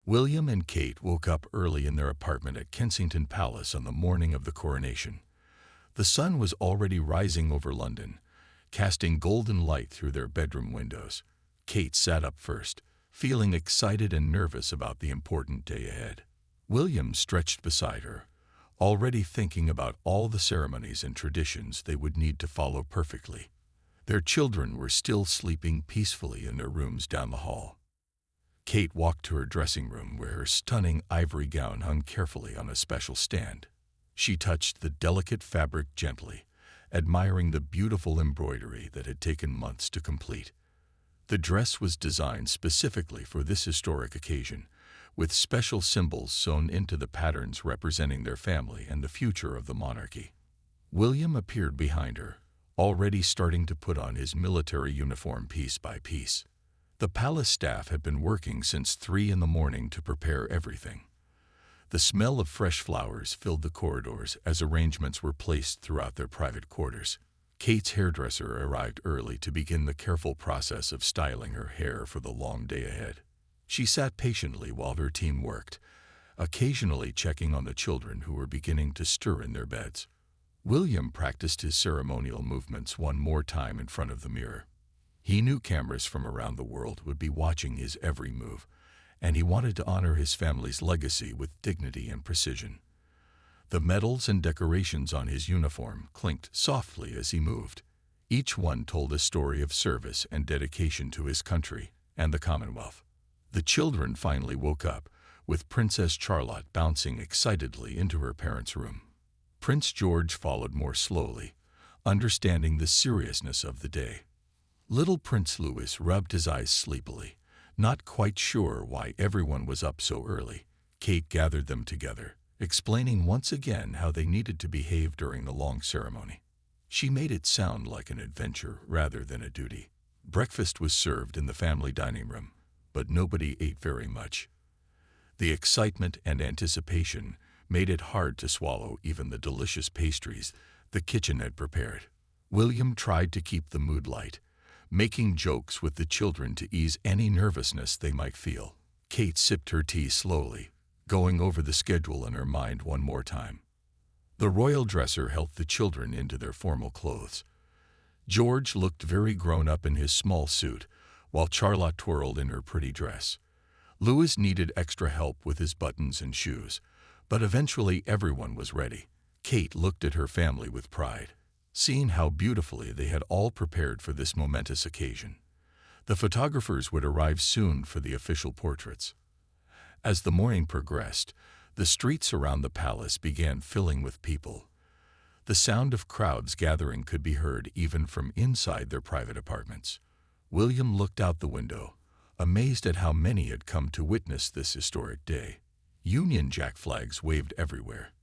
William and Kate woke up early in their apartment at Kensington Palace on the morning of the coronation. The sun was already rising over London, casting golden light through their bedroom windows. Kate sat up first, feeling excited and nervous about the important day ahead. William stretched beside her, already thinking about all the ceremonies and traditions they would need to follow perfectly. Their children were still sleeping peacefully in their rooms down the hall. Kate walked to her dressing room where her stunning ivory gown hung carefully on a special stand. She touched the delicate fabric gently, admiring the beautiful embroidery that had taken months to complete. The dress was designed specifically for this historic occasion, with special symbols sewn into the patterns representing their family and the future of the monarchy. William appeared behind her, already starting to put on his military uniform piece by piece. The palace staff had been working since 3 in the morning to prepare everything. The smell of fresh flowers filled the corridors as arrangements were placed throughout their private quarters. Kate's hairdresser arrived early to begin the careful process of styling her hair for the long day ahead. She sat patiently while her team worked, occasionally checking on the children who were beginning to stir in their beds. William practiced his ceremonial movements one more time in front of the mirror. He knew cameras from around the world would be watching his every move, and he wanted to honor his family's legacy with dignity and precision. The medals and decorations on his uniform clinked softly as he moved. Each one told a story of service and dedication to his country and the Commonwealth. The children finally woke up, with Princess Charlotte bouncing excitedly into her parents' room. Prince George followed more slowly, understanding the seriousness of the day. Little Prince Louis rubbed his eyes sleepily, not quite sure why everyone was up so early. Kate gathered them together, explaining once again how they needed to behave during the long ceremony. She made it sound like an adventure rather than a duty. Breakfast was served in the family dining room, but nobody ate very much. The excitement and anticipation made it hard to swallow even the delicious pastries the kitchen had prepared. William tried to keep the mood light, making jokes with the children to ease any nervousness they might feel. Kate sipped her tea slowly, going over the schedule in her mind one more time. The royal dresser helped the children into their formal clothes. George looked very grown up in his small suit, while Charlotte twirled in her pretty dress. Louis needed extra help with his buttons and shoes, but eventually everyone was ready. Kate looked at her family with pride, seeing how beautifully they had all prepared for this momentous occasion. The photographers would arrive soon for the official portraits. As the morning progressed, the streets around the palace began filling with people. The sound of crowds gathering could be heard even from inside their private apartments. William looked out the window, amazed at how many had come to witness this historic day. Union Jack flags waved everywhere,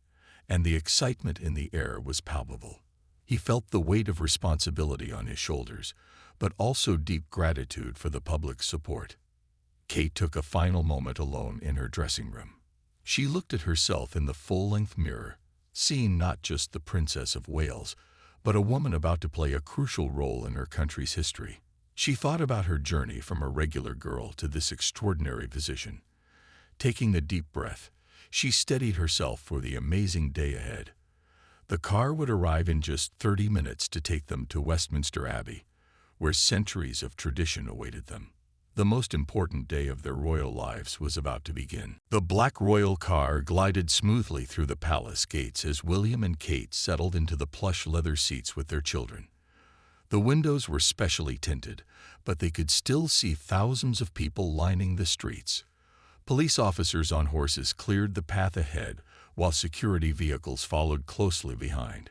and the excitement in the air was palpable. He felt the weight of responsibility on his shoulders, but also deep gratitude for the public's support. Kate took a final moment alone in her dressing room. She looked at herself in the full-length mirror, seeing not just the Princess of Wales, but a woman about to play a crucial role in her country's history. She thought about her journey from a regular girl to this extraordinary position. Taking a deep breath, she steadied herself for the amazing day ahead. The car would arrive in just 30 minutes to take them to Westminster Abbey, where centuries of tradition awaited them. The most important day of their royal lives was about to begin. The black royal car glided smoothly through the palace gates as William and Kate settled into the plush leather seats with their children. The windows were specially tinted, but they could still see thousands of people lining the streets. Police officers on horses cleared the path ahead, while security vehicles followed closely behind.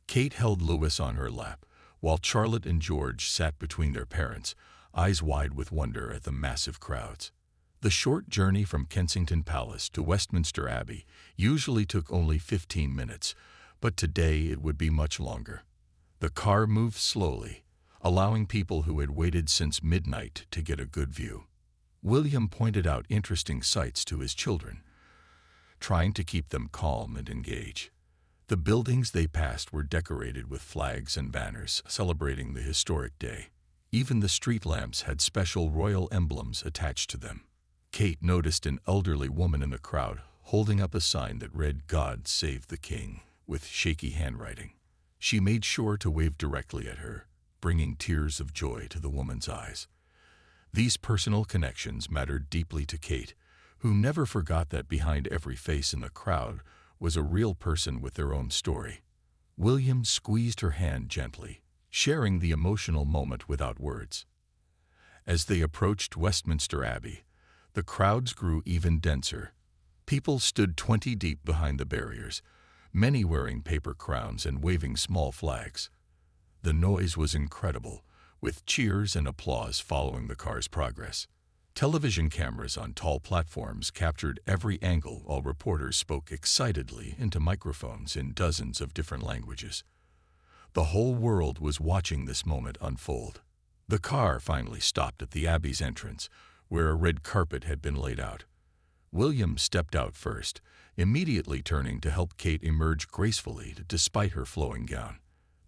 Kate held Louis on her lap, while Charlotte and George sat between their parents, eyes wide with wonder at the massive crowds. The short journey from Kensington Palace to Westminster Abbey usually took only 15 minutes, but today it would be much longer. The car moved slowly, allowing people who had waited since midnight to get a good view. William pointed out interesting sights to his children, trying to keep them calm and engaged. The buildings they passed were decorated with flags and banners celebrating the historic day. Even the street lamps had special royal emblems attached to them. Kate noticed an elderly woman in the crowd holding up a sign that read "God Save the King" with shaky handwriting. She made sure to wave directly at her, bringing tears of joy to the woman's eyes. These personal connections mattered deeply to Kate, who never forgot that behind every face in the crowd was a real person with their own story. William squeezed her hand gently, sharing the emotional moment without words. As they approached Westminster Abbey, the crowds grew even denser. People stood 20 deep behind the barriers, many wearing paper crowns and waving small flags. The noise was incredible, with cheers and applause following the car's progress. Television cameras on tall platforms captured every angle while reporters spoke excitedly into microphones in dozens of different languages. The whole world was watching this moment unfold. The car finally stopped at the Abbey's entrance, where a red carpet had been laid out. William stepped out first, immediately turning to help Kate emerge gracefully despite her flowing gown.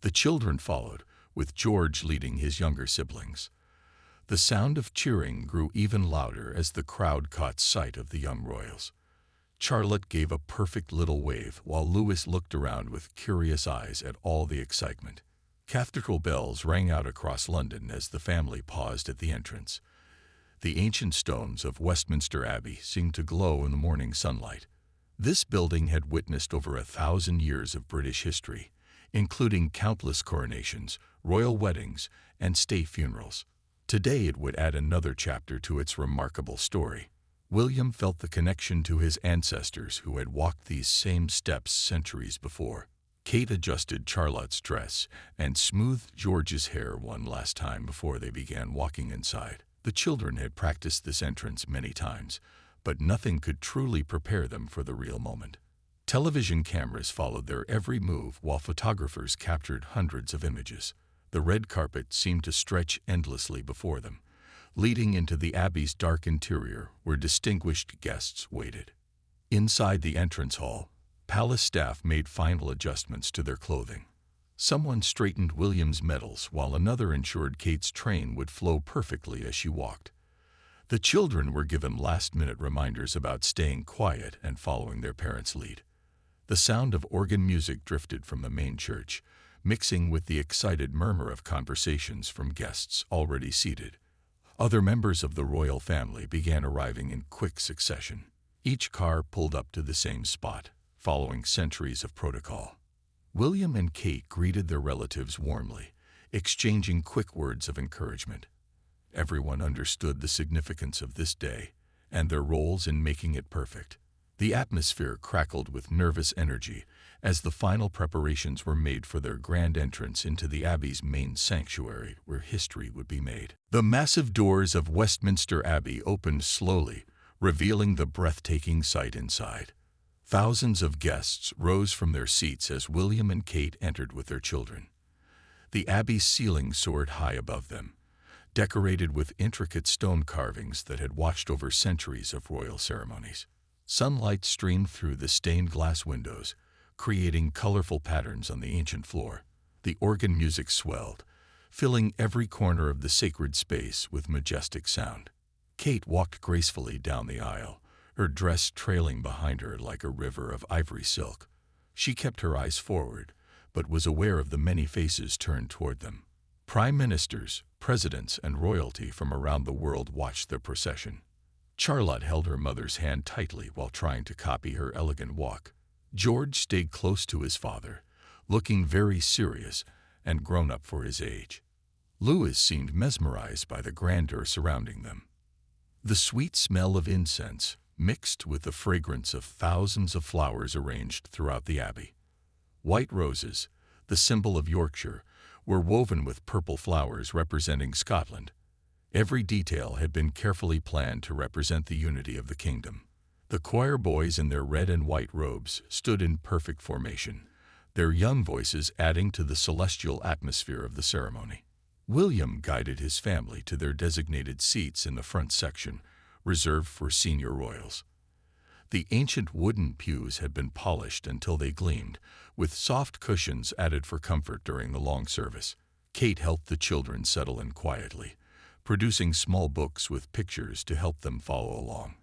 The children followed, with George leading his younger siblings. The sound of cheering grew even louder as the crowd caught sight of the young royals. Charlotte gave a perfect little wave while Louis looked around with curious eyes at all the excitement. Cathedral bells rang out across London as the family paused at the entrance. The ancient stones of Westminster Abbey seemed to glow in the morning sunlight. This building had witnessed over 1,000 years of British history, including countless coronations, royal weddings, and state funerals. Today it would add another chapter to its remarkable story. William felt the connection to his ancestors who had walked these same steps centuries before. Kate adjusted Charlotte's dress and smoothed George's hair one last time before they began walking inside. The children had practiced this entrance many times, but nothing could truly prepare them for the real moment. Television cameras followed their every move while photographers captured hundreds of images. The red carpet seemed to stretch endlessly before them, leading into the Abbey's dark interior where distinguished guests waited. Inside the entrance hall, palace staff made final adjustments to their clothing. Someone straightened William's medals while another ensured Kate's train would flow perfectly as she walked. The children were given last-minute reminders about staying quiet and following their parents' lead. The sound of organ music drifted from the main church, mixing with the excited murmur of conversations from guests already seated. Other members of the royal family began arriving in quick succession. Each car pulled up to the same spot, following centuries of protocol. William and Kate greeted their relatives warmly, exchanging quick words of encouragement. Everyone understood the significance of this day and their roles in making it perfect. The atmosphere crackled with nervous energy as the final preparations were made for their grand entrance into the Abbey's main sanctuary where history would be made. The massive doors of Westminster Abbey opened slowly, revealing the breathtaking sight inside. Thousands of guests rose from their seats as William and Kate entered with their children. The Abbey's ceiling soared high above them, decorated with intricate stone carvings that had watched over centuries of royal ceremonies. Sunlight streamed through the stained glass windows, creating colorful patterns on the ancient floor. The organ music swelled, filling every corner of the sacred space with majestic sound. Kate walked gracefully down the aisle, her dress trailing behind her like a river of ivory silk. She kept her eyes forward, but was aware of the many faces turned toward them. Prime ministers, presidents, and royalty from around the world watched the procession. Charlotte held her mother's hand tightly while trying to copy her elegant walk. George stayed close to his father, looking very serious and grown up for his age. Louis seemed mesmerized by the grandeur surrounding them. The sweet smell of incense mixed with the fragrance of thousands of flowers arranged throughout the Abbey. White roses, the symbol of Yorkshire, were woven with purple flowers representing Scotland. Every detail had been carefully planned to represent the unity of the kingdom. The choir boys in their red and white robes stood in perfect formation, their young voices adding to the celestial atmosphere of the ceremony. William guided his family to their designated seats in the front section, reserved for senior royals. The ancient wooden pews had been polished until they gleamed, with soft cushions added for comfort during the long service. Kate helped the children settle in quietly, producing small books with pictures to help them follow along.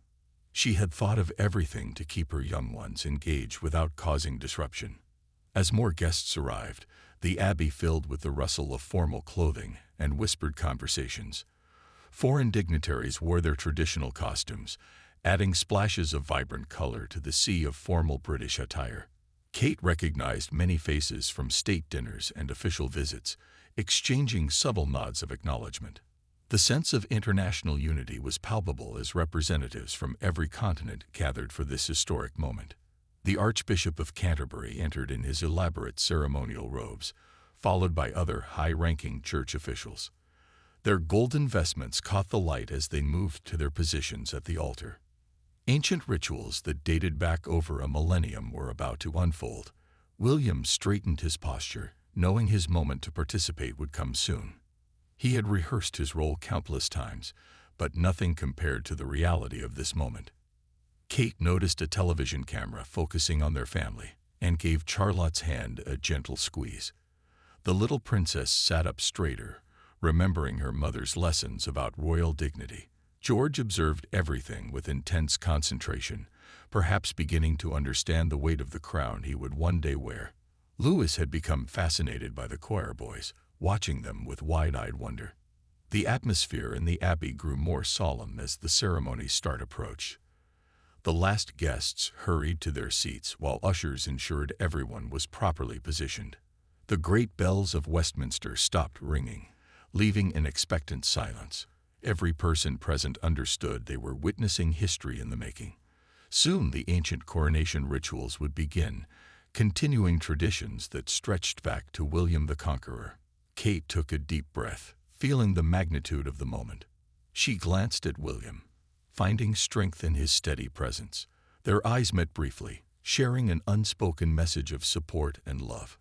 She had thought of everything to keep her young ones engaged without causing disruption. As more guests arrived, the abbey filled with the rustle of formal clothing and whispered conversations. Foreign dignitaries wore their traditional costumes, adding splashes of vibrant color to the sea of formal British attire. Kate recognized many faces from state dinners and official visits, exchanging subtle nods of acknowledgement. The sense of international unity was palpable as representatives from every continent gathered for this historic moment. The Archbishop of Canterbury entered in his elaborate ceremonial robes, followed by other high-ranking church officials. Their golden vestments caught the light as they moved to their positions at the altar. Ancient rituals that dated back over a millennium were about to unfold. William straightened his posture, knowing his moment to participate would come soon. He had rehearsed his role countless times, but nothing compared to the reality of this moment. Kate noticed a television camera focusing on their family and gave Charlotte's hand a gentle squeeze. The little princess sat up straighter, remembering her mother's lessons about royal dignity. George observed everything with intense concentration, perhaps beginning to understand the weight of the crown he would one day wear. Louis had become fascinated by the choir boys, watching them with wide-eyed wonder. The atmosphere in the abbey grew more solemn as the ceremony's start approached. The last guests hurried to their seats while ushers ensured everyone was properly positioned. The great bells of Westminster stopped ringing, leaving an expectant silence. Every person present understood they were witnessing history in the making. Soon the ancient coronation rituals would begin, continuing traditions that stretched back to William the Conqueror. Kate took a deep breath, feeling the magnitude of the moment. She glanced at William, finding strength in his steady presence. Their eyes met briefly, sharing an unspoken message of support and love.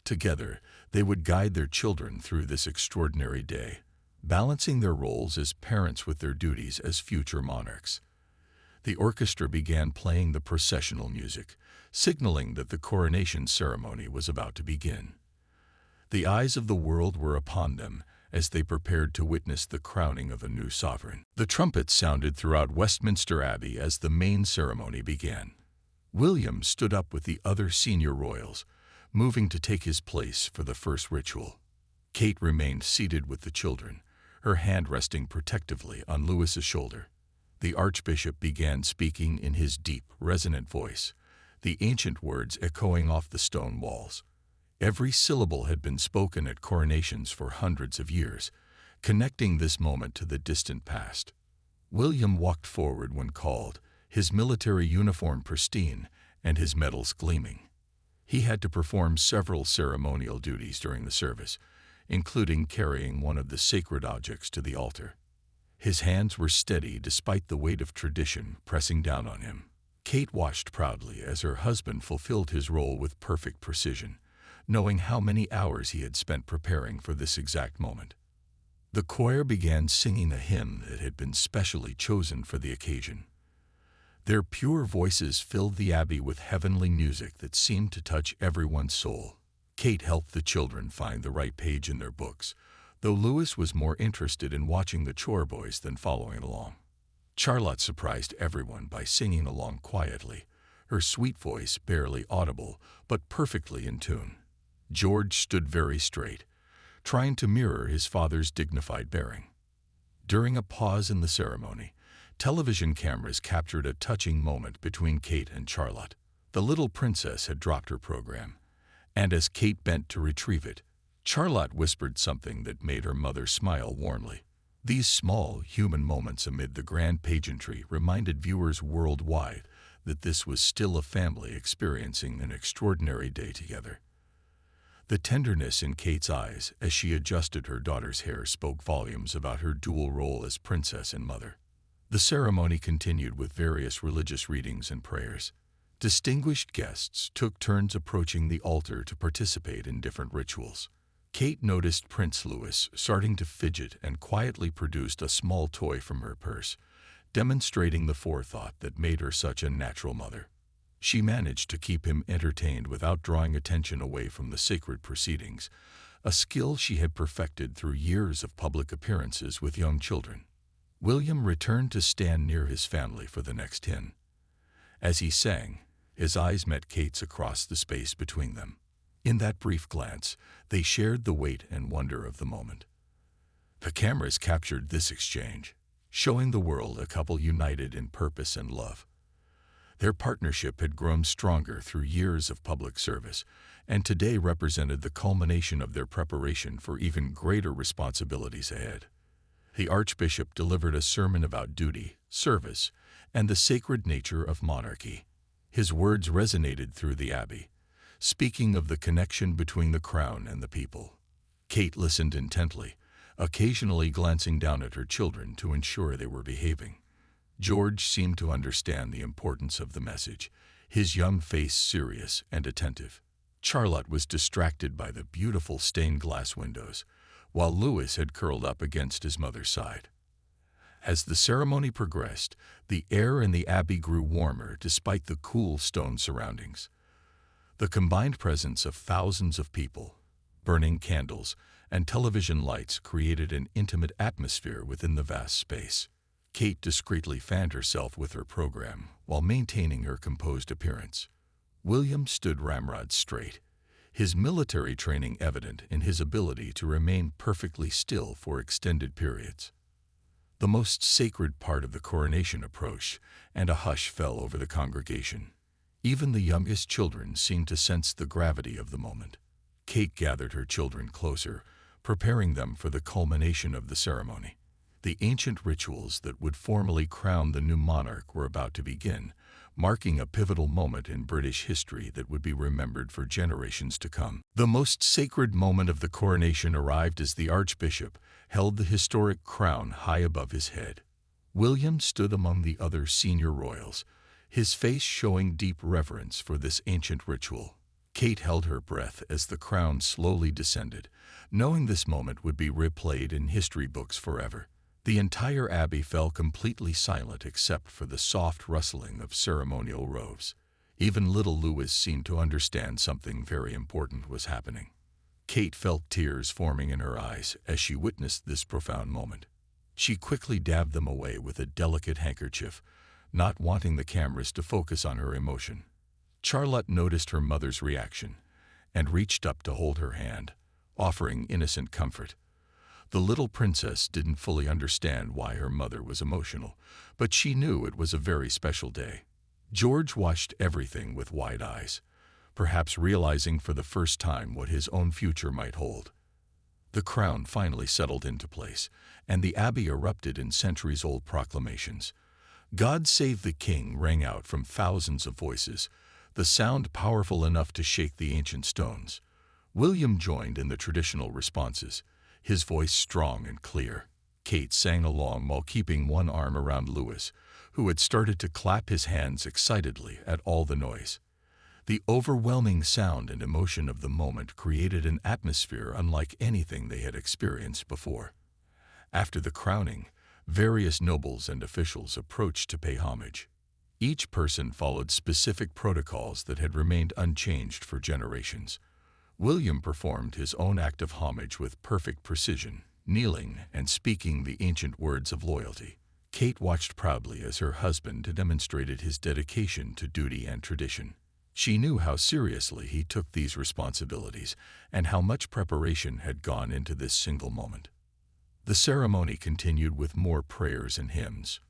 Together, they would guide their children through this extraordinary day, balancing their roles as parents with their duties as future monarchs. The orchestra began playing the processional music, signaling that the coronation ceremony was about to begin. The eyes of the world were upon them as they prepared to witness the crowning of a new sovereign. The trumpets sounded throughout Westminster Abbey as the main ceremony began. William stood up with the other senior royals, moving to take his place for the first ritual. Kate remained seated with the children, her hand resting protectively on Louis's shoulder. The Archbishop began speaking in his deep, resonant voice, the ancient words echoing off the stone walls. Every syllable had been spoken at coronations for hundreds of years, connecting this moment to the distant past. William walked forward when called, his military uniform pristine and his medals gleaming. He had to perform several ceremonial duties during the service, including carrying one of the sacred objects to the altar. His hands were steady despite the weight of tradition pressing down on him. Kate watched proudly as her husband fulfilled his role with perfect precision, knowing how many hours he had spent preparing for this exact moment. The choir began singing a hymn that had been specially chosen for the occasion. Their pure voices filled the abbey with heavenly music that seemed to touch everyone's soul. Kate helped the children find the right page in their books, though Louis was more interested in watching the chore boys than following along. Charlotte surprised everyone by singing along quietly, her sweet voice barely audible but perfectly in tune. George stood very straight, trying to mirror his father's dignified bearing. During a pause in the ceremony, television cameras captured a touching moment between Kate and Charlotte. The little princess had dropped her program, and as Kate bent to retrieve it, Charlotte whispered something that made her mother smile warmly. These small, human moments amid the grand pageantry reminded viewers worldwide that this was still a family experiencing an extraordinary day together. The tenderness in Kate's eyes as she adjusted her daughter's hair spoke volumes about her dual role as princess and mother. The ceremony continued with various religious readings and prayers. Distinguished guests took turns approaching the altar to participate in different rituals. Kate noticed Prince Louis starting to fidget and quietly produced a small toy from her purse, demonstrating the forethought that made her such a natural mother. She managed to keep him entertained without drawing attention away from the sacred proceedings, a skill she had perfected through years of public appearances with young children. William returned to stand near his family for the next hymn. As he sang, his eyes met Kate's across the space between them. In that brief glance, they shared the weight and wonder of the moment. The cameras captured this exchange, showing the world a couple united in purpose and love. Their partnership had grown stronger through years of public service, and today represented the culmination of their preparation for even greater responsibilities ahead. The Archbishop delivered a sermon about duty, service, and the sacred nature of monarchy. His words resonated through the abbey, speaking of the connection between the crown and the people. Kate listened intently, occasionally glancing down at her children to ensure they were behaving. George seemed to understand the importance of the message, his young face serious and attentive. Charlotte was distracted by the beautiful stained glass windows, while Louis had curled up against his mother's side. As the ceremony progressed, the air in the abbey grew warmer despite the cool stone surroundings. The combined presence of thousands of people, burning candles, and television lights created an intimate atmosphere within the vast space. Kate discreetly fanned herself with her program while maintaining her composed appearance. William stood ramrod straight, his military training evident in his ability to remain perfectly still for extended periods. The most sacred part of the coronation approached, and a hush fell over the congregation. Even the youngest children seemed to sense the gravity of the moment. Kate gathered her children closer, preparing them for the culmination of the ceremony. The ancient rituals that would formally crown the new monarch were about to begin, marking a pivotal moment in British history that would be remembered for generations to come. The most sacred moment of the coronation arrived as the Archbishop held the historic crown high above his head. William stood among the other senior royals, his face showing deep reverence for this ancient ritual. Kate held her breath as the crown slowly descended, knowing this moment would be replayed in history books forever. The entire abbey fell completely silent except for the soft rustling of ceremonial robes. Even little Louis seemed to understand something very important was happening. Kate felt tears forming in her eyes as she witnessed this profound moment. She quickly dabbed them away with a delicate handkerchief, not wanting the cameras to focus on her emotion. Charlotte noticed her mother's reaction and reached up to hold her hand, offering innocent comfort. The little princess didn't fully understand why her mother was emotional, but she knew it was a very special day. George watched everything with wide eyes, perhaps realizing for the first time what his own future might hold. The crown finally settled into place, and the abbey erupted in centuries-old proclamations. "God Save the King" rang out from thousands of voices, the sound powerful enough to shake the ancient stones. William joined in the traditional responses, his voice strong and clear. Kate sang along while keeping one arm around Louis, who had started to clap his hands excitedly at all the noise. The overwhelming sound and emotion of the moment created an atmosphere unlike anything they had experienced before. After the crowning, various nobles and officials approached to pay homage. Each person followed specific protocols that had remained unchanged for generations. William performed his own act of homage with perfect precision, kneeling and speaking the ancient words of loyalty. Kate watched proudly as her husband demonstrated his dedication to duty and tradition. She knew how seriously he took these responsibilities and how much preparation had gone into this single moment. The ceremony continued with more prayers and hymns.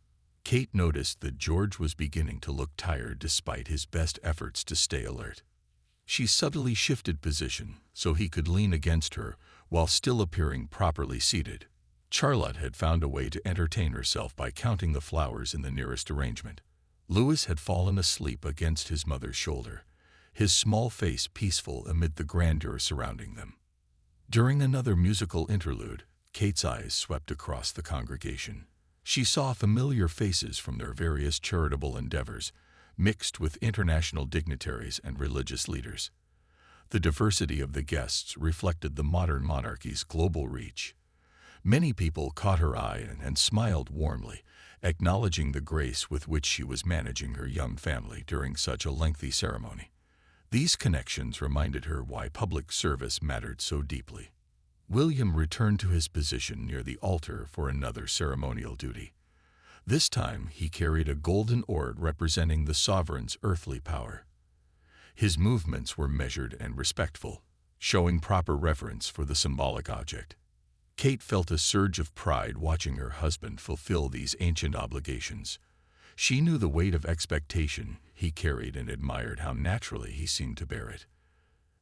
Kate noticed that George was beginning to look tired despite his best efforts to stay alert. She subtly shifted position so he could lean against her while still appearing properly seated. Charlotte had found a way to entertain herself by counting the flowers in the nearest arrangement. Louis had fallen asleep against his mother's shoulder, his small face peaceful amid the grandeur surrounding them. During another musical interlude, Kate's eyes swept across the congregation. She saw familiar faces from their various charitable endeavors, mixed with international dignitaries and religious leaders. The diversity of the guests reflected the modern monarchy's global reach. Many people caught her eye and smiled warmly, acknowledging the grace with which she was managing her young family during such a lengthy ceremony. These connections reminded her why public service mattered so deeply. William returned to his position near the altar for another ceremonial duty. This time he carried a golden orb representing the sovereign's earthly power. His movements were measured and respectful, showing proper reverence for the symbolic object. Kate felt a surge of pride watching her husband fulfill these ancient obligations. She knew the weight of expectation he carried and admired how naturally he seemed to bear it.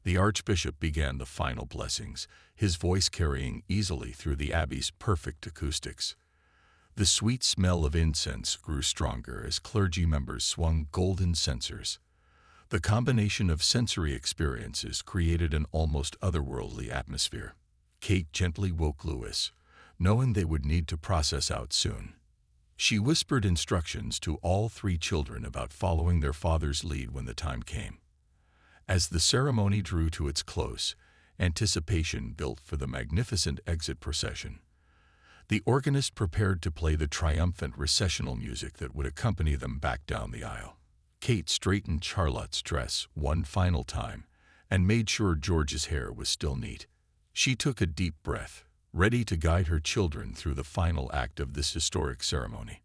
The Archbishop began the final blessings, his voice carrying easily through the Abbey's perfect acoustics. The sweet smell of incense grew stronger as clergy members swung golden censers. The combination of sensory experiences created an almost otherworldly atmosphere. Kate gently woke Louis, knowing they would need to process out soon. She whispered instructions to all three children about following their father's lead when the time came. As the ceremony drew to its close, anticipation built for the magnificent exit procession. The organist prepared to play the triumphant recessional music that would accompany them back down the aisle. Kate straightened Charlotte's dress one final time and made sure George's hair was still neat. She took a deep breath, ready to guide her children through the final act of this historic ceremony.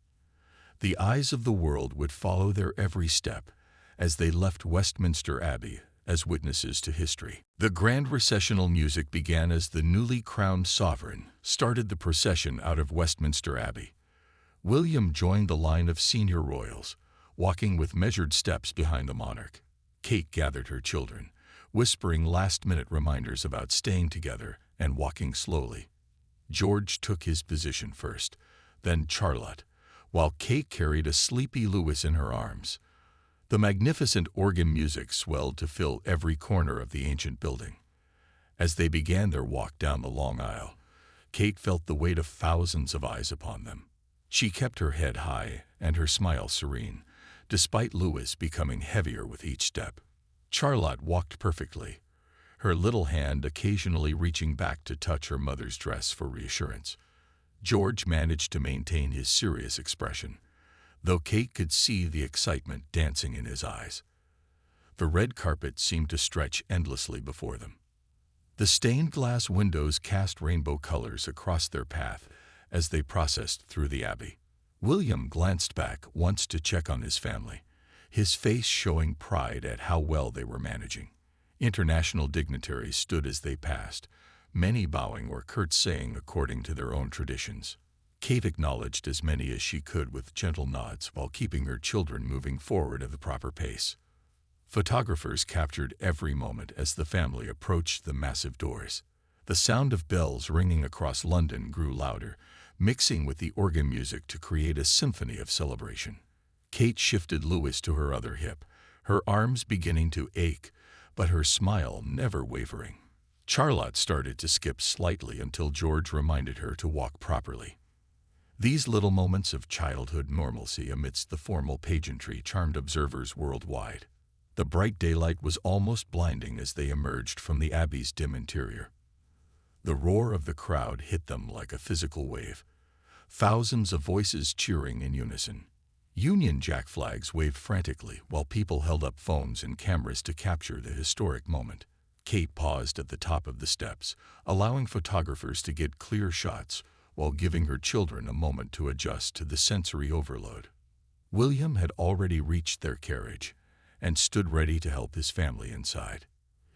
The eyes of the world would follow their every step as they left Westminster Abbey as witnesses to history. The grand recessional music began as the newly crowned sovereign started the procession out of Westminster Abbey. William joined the line of senior royals, walking with measured steps behind the monarch. Kate gathered her children, whispering last-minute reminders about staying together and walking slowly. George took his position first, then Charlotte, while Kate carried a sleepy Louis in her arms. The magnificent organ music swelled to fill every corner of the ancient building. As they began their walk down the long aisle, Kate felt the weight of thousands of eyes upon them. She kept her head high and her smile serene, despite Louis becoming heavier with each step. Charlotte walked perfectly, her little hand occasionally reaching back to touch her mother's dress for reassurance. George managed to maintain his serious expression, though Kate could see the excitement dancing in his eyes. The red carpet seemed to stretch endlessly before them. The stained glass windows cast rainbow colors across their path as they processed through the Abbey. William glanced back once to check on his family, his face showing pride at how well they were managing. International dignitaries stood as they passed, many bowing or curtsying according to their own traditions. Kate acknowledged as many as she could with gentle nods while keeping her children moving forward at the proper pace. Photographers captured every moment as the family approached the massive doors. The sound of bells ringing across London grew louder, mixing with the organ music to create a symphony of celebration. Kate shifted Louis to her other hip, her arms beginning to ache, but her smile never wavering. Charlotte started to skip slightly until George reminded her to walk properly. These little moments of childhood normalcy amidst the formal pageantry charmed observers worldwide. The bright daylight was almost blinding as they emerged from the Abbey's dim interior. The roar of the crowd hit them like a physical wave, thousands of voices cheering in unison. Union Jack flags waved frantically while people held up phones and cameras to capture the historic moment. Kate paused at the top of the steps, allowing photographers to get clear shots while giving her children a moment to adjust to the sensory overload. William had already reached their carriage and stood ready to help his family inside.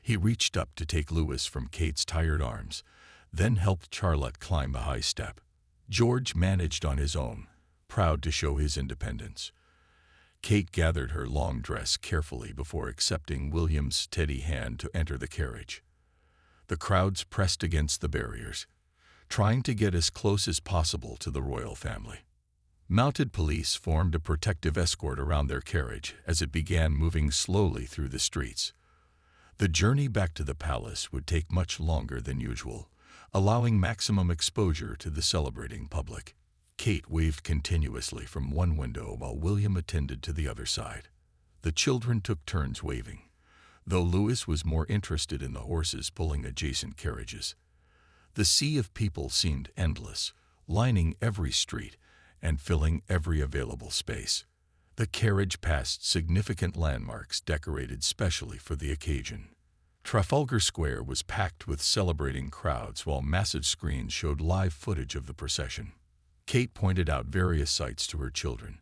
He reached up to take Louis from Kate's tired arms, then helped Charlotte climb a high step. George managed on his own, proud to show his independence. Kate gathered her long dress carefully before accepting William's steady hand to enter the carriage. The crowds pressed against the barriers, trying to get as close as possible to the royal family. Mounted police formed a protective escort around their carriage as it began moving slowly through the streets. The journey back to the palace would take much longer than usual, allowing maximum exposure to the celebrating public. Kate waved continuously from one window while William attended to the other side. The children took turns waving, though Louis was more interested in the horses pulling adjacent carriages. The sea of people seemed endless, lining every street and filling every available space. The carriage passed significant landmarks decorated specially for the occasion. Trafalgar Square was packed with celebrating crowds while massive screens showed live footage of the procession. Kate pointed out various sights to her children,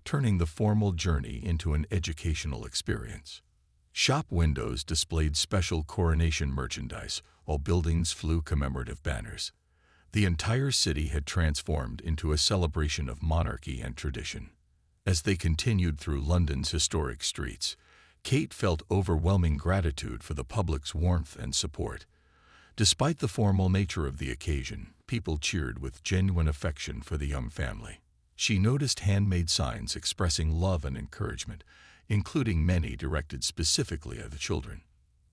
turning the formal journey into an educational experience. Shop windows displayed special coronation merchandise, while buildings flew commemorative banners. The entire city had transformed into a celebration of monarchy and tradition. As they continued through London's historic streets, Kate felt overwhelming gratitude for the public's warmth and support. Despite the formal nature of the occasion, people cheered with genuine affection for the young family. She noticed handmade signs expressing love and encouragement, including many directed specifically at the children.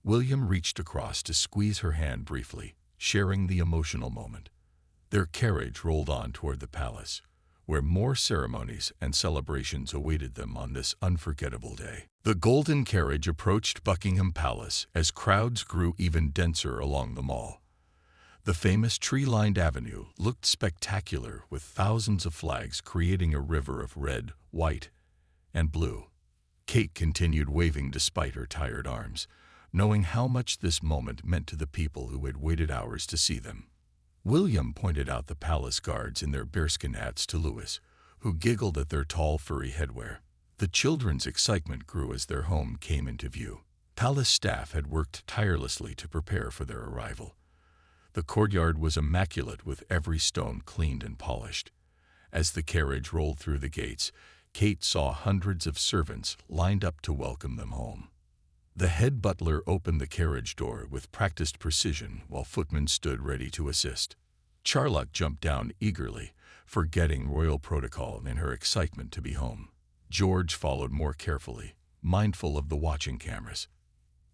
William reached across to squeeze her hand briefly, sharing the emotional moment. Their carriage rolled on toward the palace, where more ceremonies and celebrations awaited them on this unforgettable day. The golden carriage approached Buckingham Palace as crowds grew even denser along the Mall. The famous tree-lined avenue looked spectacular, with thousands of flags creating a river of red, white, and blue. Kate continued waving despite her tired arms, knowing how much this moment meant to the people who had waited hours to see them. William pointed out the palace guards in their bearskin hats to Louis, who giggled at their tall, furry headwear. The children's excitement grew as their home came into view. Palace staff had worked tirelessly to prepare for their arrival. The courtyard was immaculate, with every stone cleaned and polished. As the carriage rolled through the gates, Kate saw hundreds of servants lined up to welcome them home. The head butler opened the carriage door with practiced precision, while footmen stood ready to assist. Charlotte jumped down eagerly, forgetting royal protocol in her excitement to be home. George followed more carefully, mindful of the watching cameras.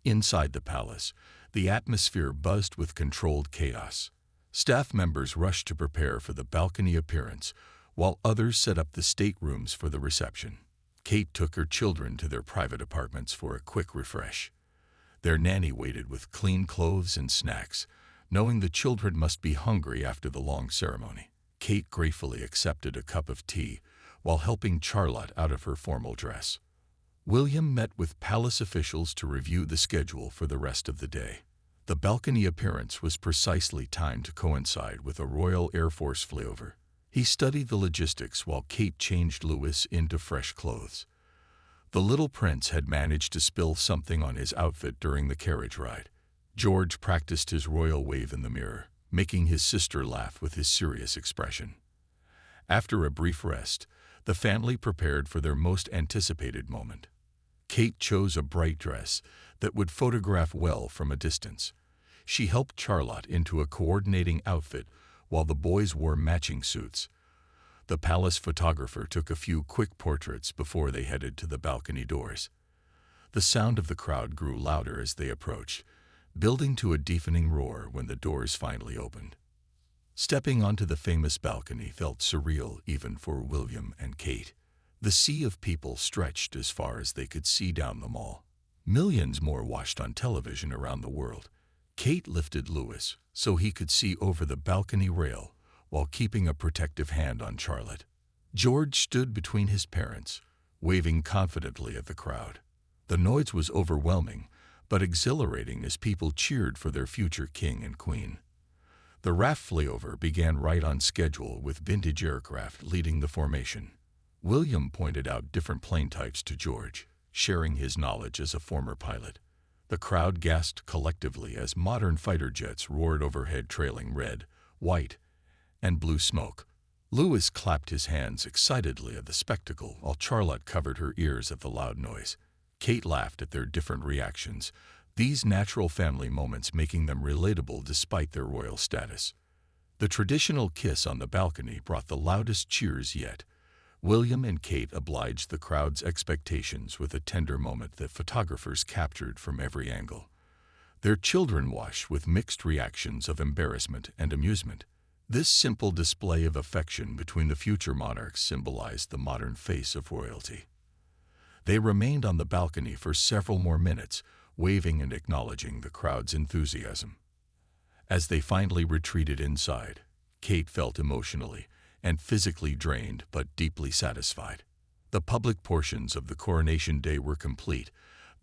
Inside the palace, the atmosphere buzzed with controlled chaos. Staff members rushed to prepare for the balcony appearance, while others set up the staterooms for the reception. Kate took her children to their private apartments for a quick refresh. Their nanny waited with clean clothes and snacks, knowing the children must be hungry after the long ceremony. Kate gratefully accepted a cup of tea while helping Charlotte out of her formal dress. William met with palace officials to review the schedule for the rest of the day. The balcony appearance was precisely timed to coincide with a Royal Air Force flyover. He studied the logistics while Kate changed Louis into fresh clothes. The little prince had managed to spill something on his outfit during the carriage ride. George practiced his royal wave in the mirror, making his sister laugh with his serious expression. After a brief rest, the family prepared for their most anticipated moment. Kate chose a bright dress that would photograph well from a distance. She helped Charlotte into a coordinating outfit while the boys wore matching suits. The palace photographer took a few quick portraits before they headed to the balcony doors. The sound of the crowd grew louder as they approached, building to a deafening roar when the doors finally opened. Stepping onto the famous balcony felt surreal even for William and Kate. The sea of people stretched as far as they could see down the Mall. Millions more watched on television around the world. Kate lifted Louis so he could see over the balcony rail while keeping a protective hand on Charlotte. George stood between his parents, waving confidently at the crowd. The noise was overwhelming, but exhilarating as people cheered for their future king and queen. The RAF flyover began right on schedule, with vintage aircraft leading the formation. William pointed out different plane types to George, sharing his knowledge as a former pilot. The crowd gasped collectively as modern fighter jets roared overhead, trailing red, white, and blue smoke. Louis clapped his hands excitedly at the spectacle, while Charlotte covered her ears at the loud noise. Kate laughed at their different reactions, these natural family moments making them relatable despite their royal status. The traditional kiss on the balcony brought the loudest cheers yet. William and Kate obliged the crowd's expectations with a tender moment that photographers captured from every angle. Their children watched with mixed reactions of embarrassment and amusement. This simple display of affection between the future monarchs symbolized the modern face of royalty. They remained on the balcony for several more minutes, waving and acknowledging the crowd's enthusiasm. As they finally retreated inside, Kate felt emotionally and physically drained but deeply satisfied. The public portions of the coronation day were complete,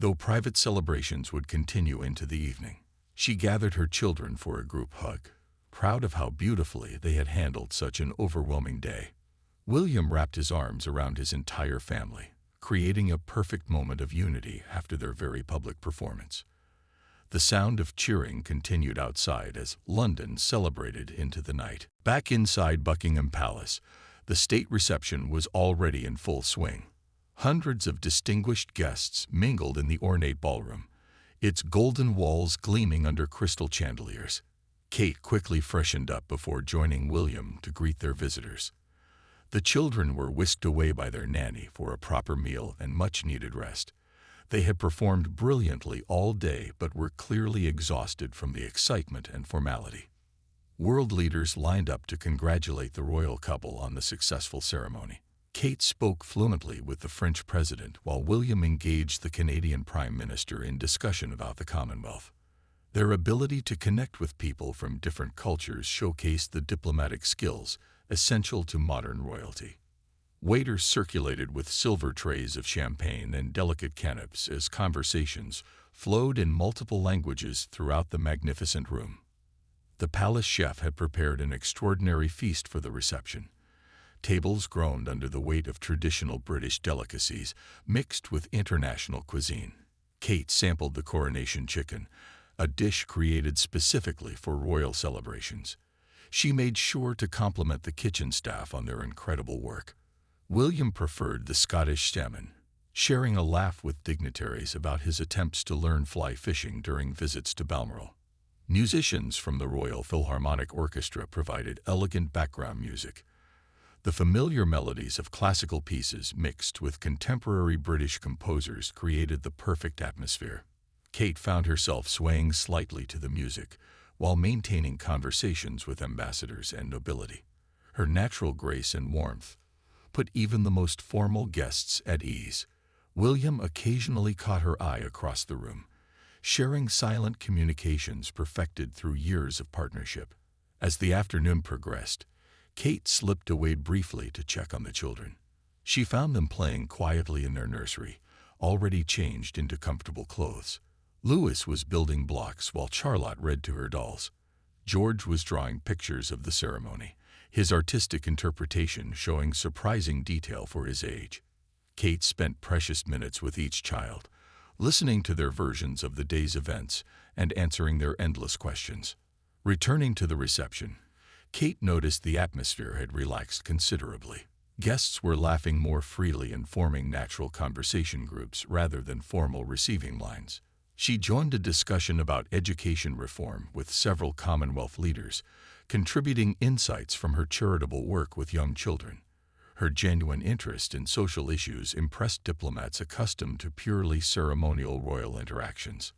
though private celebrations would continue into the evening. She gathered her children for a group hug. proud of how beautifully they had handled such an overwhelming day. William wrapped his arms around his entire family, creating a perfect moment of unity after their very public performance. The sound of cheering continued outside as London celebrated into the night. Back inside Buckingham Palace, the state reception was already in full swing. Hundreds of distinguished guests mingled in the ornate ballroom, its golden walls gleaming under crystal chandeliers. Kate quickly freshened up before joining William to greet their visitors. The children were whisked away by their nanny for a proper meal and much-needed rest. They had performed brilliantly all day but were clearly exhausted from the excitement and formality. World leaders lined up to congratulate the royal couple on the successful ceremony. Kate spoke fluently with the French president while William engaged the Canadian Prime Minister in discussion about the Commonwealth. Their ability to connect with people from different cultures showcased the diplomatic skills essential to modern royalty. Waiters circulated with silver trays of champagne and delicate canapes as conversations flowed in multiple languages throughout the magnificent room. The palace chef had prepared an extraordinary feast for the reception. Tables groaned under the weight of traditional British delicacies mixed with international cuisine. Kate sampled the Coronation chicken, a dish created specifically for royal celebrations. She made sure to compliment the kitchen staff on their incredible work. William preferred the Scottish salmon, sharing a laugh with dignitaries about his attempts to learn fly fishing during visits to Balmoral. Musicians from the Royal Philharmonic Orchestra provided elegant background music. The familiar melodies of classical pieces mixed with contemporary British composers created the perfect atmosphere. Kate found herself swaying slightly to the music while maintaining conversations with ambassadors and nobility. Her natural grace and warmth put even the most formal guests at ease. William occasionally caught her eye across the room, sharing silent communications perfected through years of partnership. As the afternoon progressed, Kate slipped away briefly to check on the children. She found them playing quietly in their nursery, already changed into comfortable clothes. Louis was building blocks while Charlotte read to her dolls. George was drawing pictures of the ceremony, his artistic interpretation showing surprising detail for his age. Kate spent precious minutes with each child, listening to their versions of the day's events and answering their endless questions. Returning to the reception, Kate noticed the atmosphere had relaxed considerably. Guests were laughing more freely and forming natural conversation groups rather than formal receiving lines. She joined a discussion about education reform with several Commonwealth leaders, contributing insights from her charitable work with young children. Her genuine interest in social issues impressed diplomats accustomed to purely ceremonial royal interactions.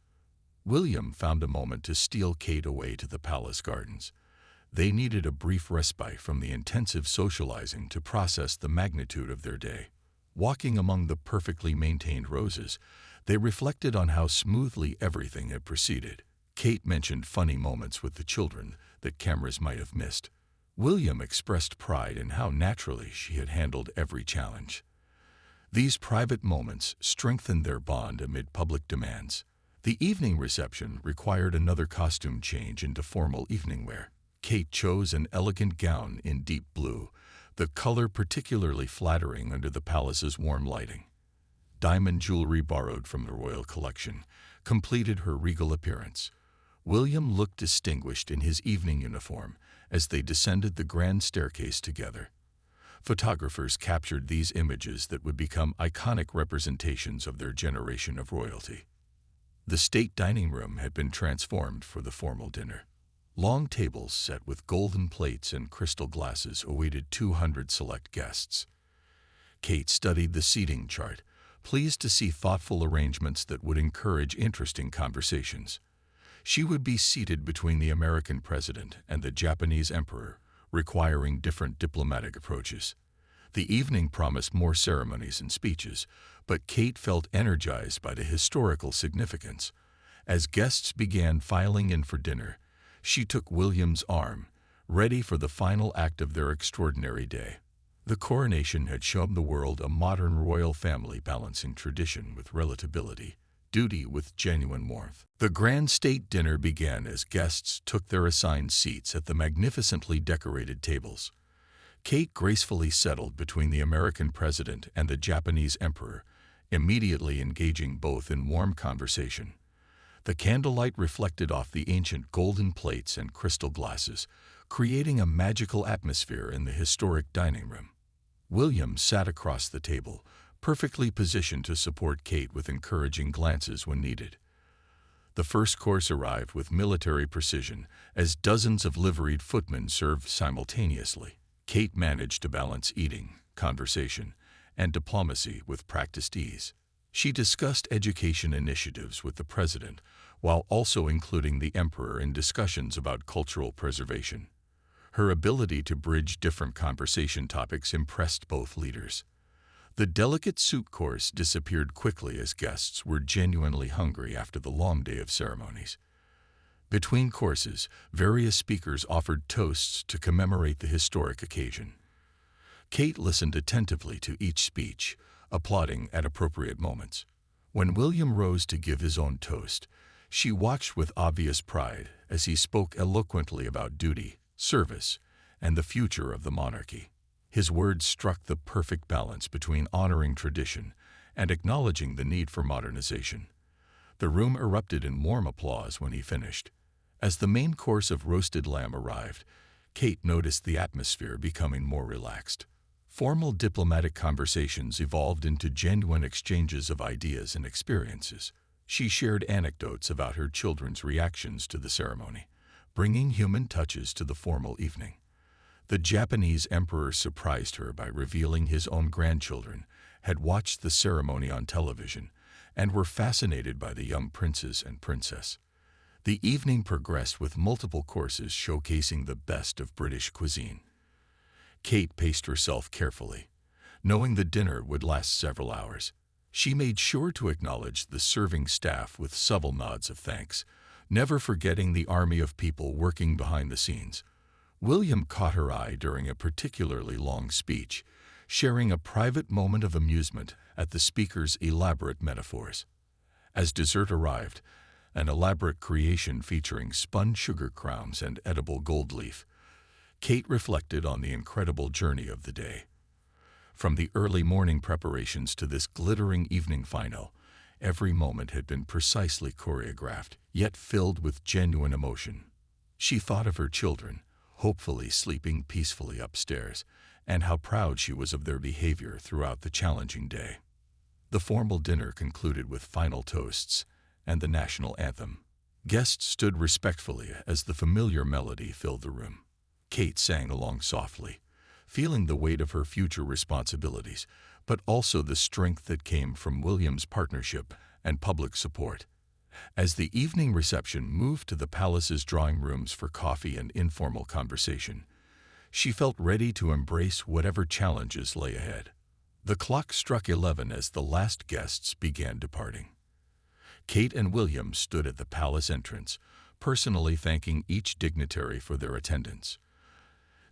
William found a moment to steal Kate away to the palace gardens. They needed a brief respite from the intensive socializing to process the magnitude of their day. Walking among the perfectly maintained roses, they reflected on how smoothly everything had proceeded. Kate mentioned funny moments with the children that cameras might have missed. William expressed pride in how naturally she had handled every challenge. These private moments strengthened their bond amid public demands. The evening reception required another costume change into formal evening wear. Kate chose an elegant gown in deep blue, the color particularly flattering under the palace's warm lighting. Diamond jewelry borrowed from the royal collection completed her regal appearance. William looked distinguished in his evening uniform as they descended the grand staircase together. Photographers captured these images that would become iconic representations of their generation of royalty. The state dining room had been transformed for the formal dinner. Long tables set with golden plates and crystal glasses awaited 200 select guests. Kate studied the seating chart, pleased to see thoughtful arrangements that would encourage interesting conversations. She would be seated between the American president and the Japanese emperor, requiring different diplomatic approaches. The evening promised more ceremonies and speeches, but Kate felt energized by the historical significance. As guests began filing in for dinner, she took William's arm, ready for the final act of their extraordinary day. The coronation had shown the world a modern royal family balancing tradition with relatability, duty with genuine warmth. The grand state dinner began as guests took their assigned seats at the magnificently decorated tables. Kate gracefully settled between the American president and the Japanese emperor, immediately engaging both in warm conversation. The candlelight reflected off the ancient golden plates and crystal glasses, creating a magical atmosphere in the historic dining room. William sat across the table, perfectly positioned to support Kate with encouraging glances when needed. The first course arrived with military precision, as dozens of liveried footmen served simultaneously. Kate managed to balance eating, conversation, and diplomacy with practiced ease. She discussed education initiatives with the president, while also including the emperor in discussions about cultural preservation. Her ability to bridge different conversation topics impressed both leaders. The delicate soup course disappeared quickly as guests were genuinely hungry after the long day of ceremonies. Between courses, various speakers offered toasts to commemorate the historic occasion. Kate listened attentively to each speech, applauding at appropriate moments. When William rose to give his own toast, she watched with obvious pride as he spoke eloquently about duty, service, and the future of the monarchy. His words struck the perfect balance between honoring tradition and acknowledging the need for modernization. The room erupted in warm applause when he finished. As the main course of roasted lamb arrived, Kate noticed the atmosphere becoming more relaxed. Formal diplomatic conversations evolved into genuine exchanges of ideas and experiences. She shared anecdotes about her children's reactions to the ceremony, bringing human touches to the formal evening. The Japanese emperor surprised her by revealing his own grandchildren had watched the ceremony on television and were fascinated by the young princes and princess. The evening progressed with multiple courses showcasing the best of British cuisine. Kate paced herself carefully, knowing the dinner would last several hours. She made sure to acknowledge the serving staff with subtle nods of thanks, never forgetting the army of people working behind the scenes. William caught her eye during a particularly long speech, sharing a private moment of amusement at the speaker's elaborate metaphors. As dessert arrived, an elaborate creation featuring spun sugar crowns and edible gold leaf, Kate reflected on the incredible journey of the day. From the early morning preparations to this glittering evening final, every moment had been precisely choreographed, yet filled with genuine emotion. She thought of her children, hopefully sleeping peacefully upstairs, and how proud she was of their behavior throughout the challenging day. The formal dinner concluded with final toasts and the national anthem. Guests stood respectfully as the familiar melody filled the room. Kate sang along softly, feeling the weight of her future responsibilities, but also the strength that came from William's partnership and public support. As the evening reception moved to the palace's drawing rooms for coffee and informal conversation, she felt ready to embrace whatever challenges lay ahead. The clock struck 11 as the last guests began departing. Kate and William stood at the palace entrance, personally thanking each dignitary for their attendance.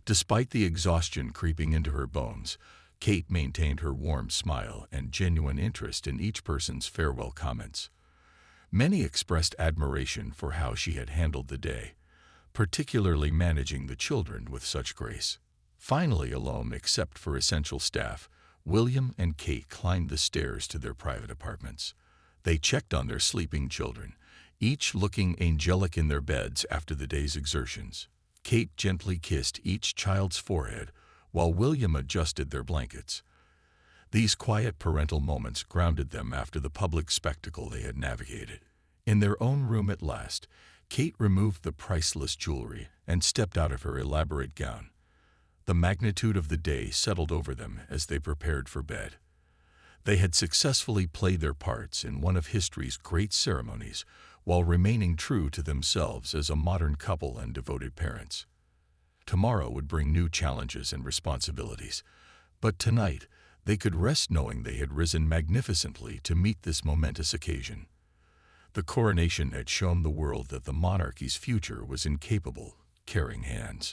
Despite the exhaustion creeping into her bones, Kate maintained her warm smile and genuine interest in each person's farewell comments. Many expressed admiration for how she had handled the day, particularly managing the children with such grace. Finally alone, except for essential staff, William and Kate climbed the stairs to their private apartments. They checked on their sleeping children, each looking angelic in their beds after the day's exertions. Kate gently kissed each child's forehead, while William adjusted their blankets. These quiet parental moments grounded them after the public spectacle they had navigated. In their own room at last, Kate removed the priceless jewelry and stepped out of her elaborate gown. The magnitude of the day settled over them as they prepared for bed. They had successfully played their parts in one of history's great ceremonies while remaining true to themselves as a modern couple and devoted parents. Tomorrow would bring new challenges and responsibilities, but tonight they could rest knowing they had risen magnificently to meet this momentous occasion. The coronation had shown the world that the monarchy's future was in capable, caring hands.